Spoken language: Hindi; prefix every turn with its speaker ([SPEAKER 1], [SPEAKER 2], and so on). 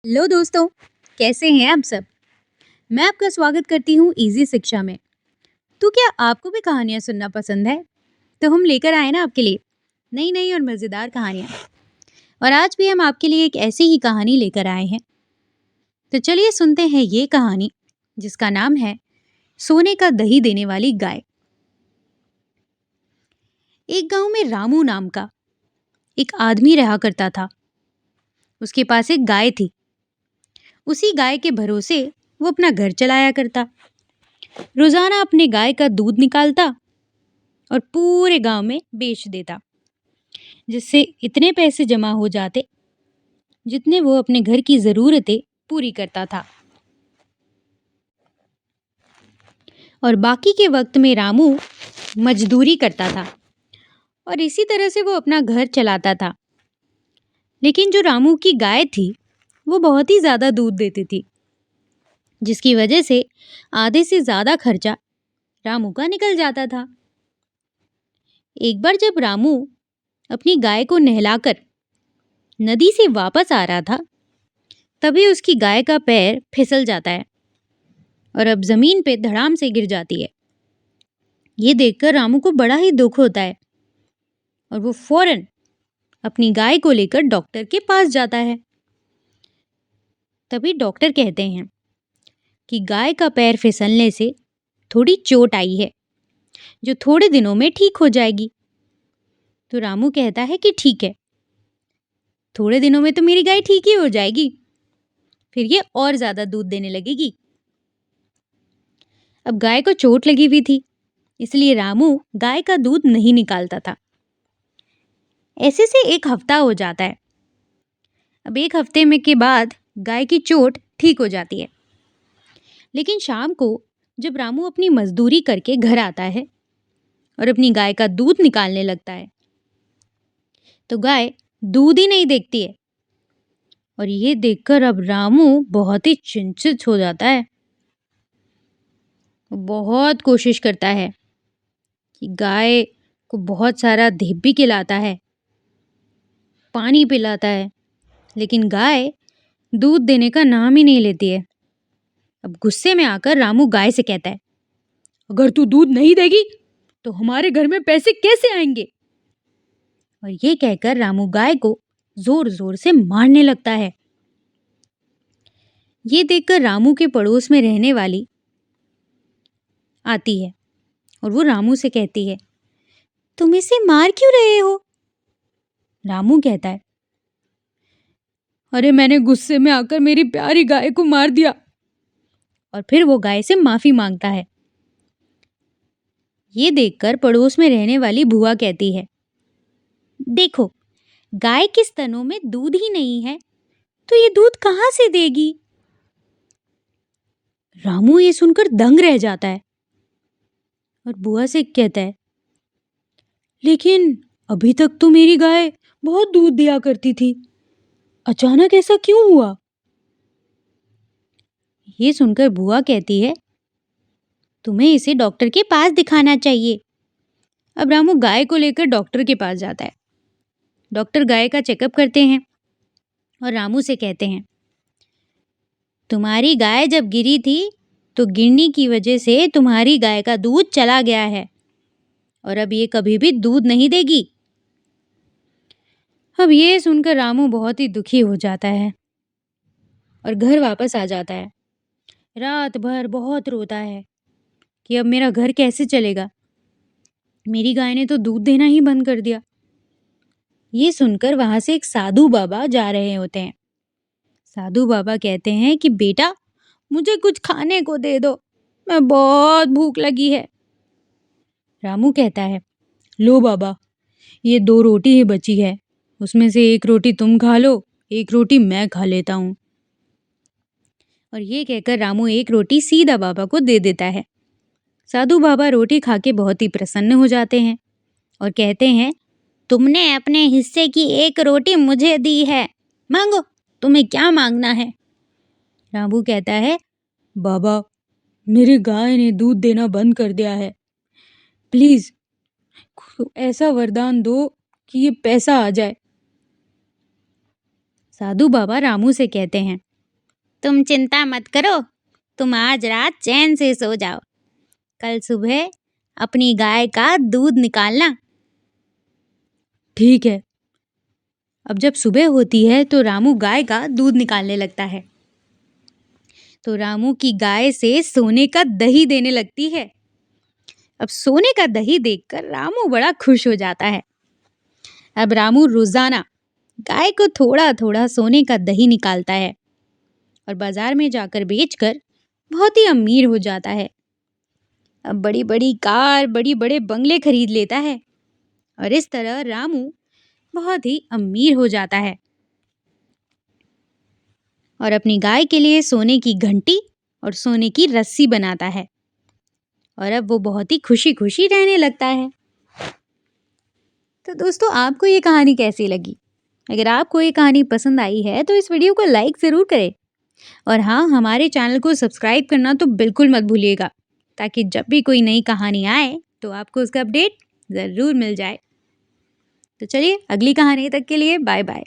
[SPEAKER 1] हेलो दोस्तों, कैसे हैं आप सब। मैं आपका स्वागत करती हूँ इजी शिक्षा में। तो क्या आपको भी कहानियाँ सुनना पसंद है? तो हम लेकर आए ना आपके लिए नई नई और मज़ेदार कहानियाँ। और आज भी हम आपके लिए एक ऐसी ही कहानी लेकर आए हैं। तो चलिए सुनते हैं ये कहानी, जिसका नाम है सोने का दही देने वाली गाय। एक गांव में रामू नाम का एक आदमी रहा करता था। उसके पास एक गाय थी। उसी गाय के भरोसे वो अपना घर चलाया करता। रोजाना अपने गाय का दूध निकालता और पूरे गांव में बेच देता, जिससे इतने पैसे जमा हो जाते जितने वो अपने घर की जरूरतें पूरी करता था। और बाकी के वक्त में रामू मजदूरी करता था और इसी तरह से वो अपना घर चलाता था। लेकिन जो रामू की गाय थी, वो बहुत ही ज्यादा दूध देती थी, जिसकी वजह से आधे से ज्यादा खर्चा रामू का निकल जाता था। एक बार जब रामू अपनी गाय को नहलाकर नदी से वापस आ रहा था, तभी उसकी गाय का पैर फिसल जाता है और अब जमीन पे धड़ाम से गिर जाती है। ये देखकर रामू को बड़ा ही दुख होता है और वो फौरन अपनी गाय को लेकर डॉक्टर के पास जाता है। तभी डॉक्टर कहते हैं कि गाय का पैर फिसलने से थोड़ी चोट आई है, जो थोड़े दिनों में ठीक हो जाएगी। तो रामू कहता है कि ठीक है, थोड़े दिनों में तो मेरी गाय ठीक ही हो जाएगी, फिर ये और ज्यादा दूध देने लगेगी। अब गाय को चोट लगी हुई थी, इसलिए रामू गाय का दूध नहीं निकालता था। ऐसे से एक हफ्ता हो जाता है। अब एक हफ्ते में के बाद गाय की चोट ठीक हो जाती है। लेकिन शाम को जब रामू अपनी मजदूरी करके घर आता है और अपनी गाय का दूध निकालने लगता है, तो गाय दूध ही नहीं देखती है। और ये देखकर अब रामू बहुत ही चिंतित हो जाता है। वो बहुत कोशिश करता है कि गाय को बहुत सारा दूध भी खिलाता है, पानी पिलाता है, लेकिन गाय दूध देने का नाम ही नहीं लेती है। अब गुस्से में आकर रामू गाय से कहता है, अगर तू दूध नहीं देगी तो हमारे घर में पैसे कैसे आएंगे। और ये कहकर रामू गाय को जोर जोर से मारने लगता है। ये देखकर रामू के पड़ोस में रहने वाली आती है और वो रामू से कहती है, तुम इसे मार क्यों रहे हो। रामू कहता है, अरे मैंने गुस्से में आकर मेरी प्यारी गाय को मार दिया। और फिर वो गाय से माफी मांगता है। ये देखकर पड़ोस में रहने वाली बुआ कहती है, देखो, गाय के स्तनों में दूध ही नहीं है, तो ये दूध कहाँ से देगी। रामू ये सुनकर दंग रह जाता है और बुआ से कहता है, लेकिन अभी तक तो मेरी गाय बहुत दूध दिया करती थी, अचानक ऐसा क्यों हुआ। ये सुनकर बुआ कहती है, तुम्हें इसे डॉक्टर के पास दिखाना चाहिए। अब रामू गाय को लेकर डॉक्टर के पास जाता है। डॉक्टर गाय का चेकअप करते हैं और रामू से कहते हैं, तुम्हारी गाय जब गिरी थी तो गिरने की वजह से तुम्हारी गाय का दूध चला गया है और अब ये कभी भी दूध नहीं देगी। अब ये सुनकर रामू बहुत ही दुखी हो जाता है और घर वापस आ जाता है। रात भर बहुत रोता है कि अब मेरा घर कैसे चलेगा, मेरी गाय ने तो दूध देना ही बंद कर दिया। ये सुनकर वहां से एक साधु बाबा जा रहे होते हैं। साधु बाबा कहते हैं कि बेटा, मुझे कुछ खाने को दे दो, मैं बहुत भूख लगी है। रामू कहता है, लो बाबा, ये 2 रोटी ही बची है, उसमें से एक रोटी तुम खा लो, एक रोटी मैं खा लेता हूँ। और ये कहकर रामू एक रोटी सीधा बाबा को दे देता है। साधु बाबा रोटी खा के बहुत ही प्रसन्न हो जाते हैं और कहते हैं, तुमने अपने हिस्से की एक रोटी मुझे दी है, मांगो, तुम्हें क्या मांगना है। रामू कहता है, बाबा, मेरी गाय ने दूध देना बंद कर दिया है, प्लीज ऐसा वरदान दो कि ये पैसा आ जाए। साधु बाबा रामू से कहते हैं, तुम चिंता मत करो, तुम आज रात चैन से सो जाओ। कल सुबह अपनी गाय का दूध निकालना। ठीक है। अब जब सुबह होती है तो रामू गाय का दूध निकालने लगता है। तो रामू की गाय से सोने का दही देने लगती है। अब सोने का दही देखकर रामू बड़ा खुश हो जाता है। अब रामू रोजाना गाय को थोड़ा थोड़ा सोने का दही निकालता है और बाजार में जाकर बेचकर बहुत ही अमीर हो जाता है। अब बड़ी बड़ी कार, बड़ी बड़े बंगले खरीद लेता है और इस तरह रामू बहुत ही अमीर हो जाता है और अपनी गाय के लिए सोने की घंटी और सोने की रस्सी बनाता है और अब वो बहुत ही खुशी खुशी रहने लगता है। तो दोस्तों, आपको ये कहानी कैसी लगी? अगर आपको ये कहानी पसंद आई है तो इस वीडियो को लाइक ज़रूर करें और हाँ, हमारे चैनल को सब्सक्राइब करना तो बिल्कुल मत भूलिएगा, ताकि जब भी कोई नई कहानी आए तो आपको उसका अपडेट ज़रूर मिल जाए। तो चलिए, अगली कहानी तक के लिए बाय बाय।